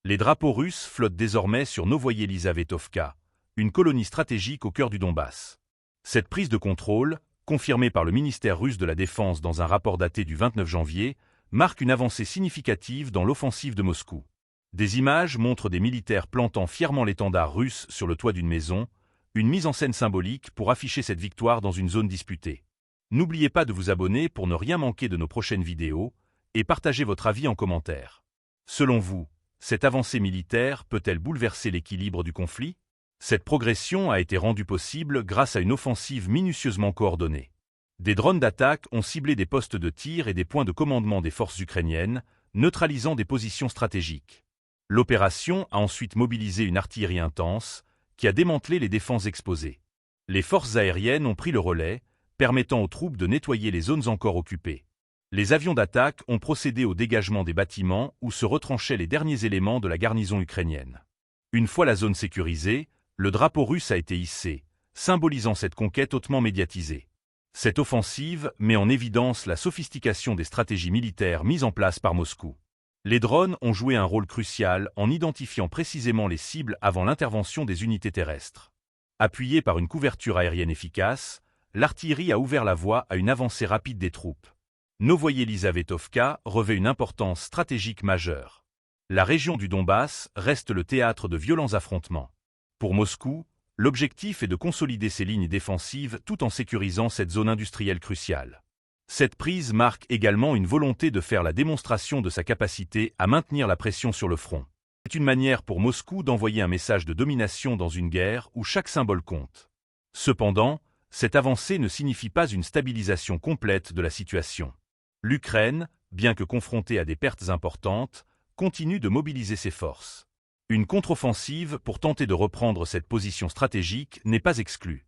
Les drapeaux russes flottent désormais sur Novoïe-Lizavetovka, une colonie stratégique au cœur du Donbass. Cette prise de contrôle, confirmée par le ministère russe de la Défense dans un rapport daté du 29 janvier, marque une avancée significative dans l'offensive de Moscou. Des images montrent des militaires plantant fièrement l'étendard russe sur le toit d'une maison, une mise en scène symbolique pour afficher cette victoire dans une zone disputée. N'oubliez pas de vous abonner pour ne rien manquer de nos prochaines vidéos et partagez votre avis en commentaire. Selon vous, cette avancée militaire peut-elle bouleverser l'équilibre du conflit? Cette progression a été rendue possible grâce à une offensive minutieusement coordonnée. Des drones d'attaque ont ciblé des postes de tir et des points de commandement des forces ukrainiennes, neutralisant des positions stratégiques. L'opération a ensuite mobilisé une artillerie intense, qui a démantelé les défenses exposées. Les forces aériennes ont pris le relais, permettant aux troupes de nettoyer les zones encore occupées. Les avions d'attaque ont procédé au dégagement des bâtiments où se retranchaient les derniers éléments de la garnison ukrainienne. Une fois la zone sécurisée, le drapeau russe a été hissé, symbolisant cette conquête hautement médiatisée. Cette offensive met en évidence la sophistication des stratégies militaires mises en place par Moscou. Les drones ont joué un rôle crucial en identifiant précisément les cibles avant l'intervention des unités terrestres. Appuyée par une couverture aérienne efficace, l'artillerie a ouvert la voie à une avancée rapide des troupes. Novoïe-Lizavetovka revêt une importance stratégique majeure. La région du Donbass reste le théâtre de violents affrontements. Pour Moscou, l'objectif est de consolider ses lignes défensives tout en sécurisant cette zone industrielle cruciale. Cette prise marque également une volonté de faire la démonstration de sa capacité à maintenir la pression sur le front. C'est une manière pour Moscou d'envoyer un message de domination dans une guerre où chaque symbole compte. Cependant, cette avancée ne signifie pas une stabilisation complète de la situation. L'Ukraine, bien que confrontée à des pertes importantes, continue de mobiliser ses forces. Une contre-offensive pour tenter de reprendre cette position stratégique n'est pas exclue.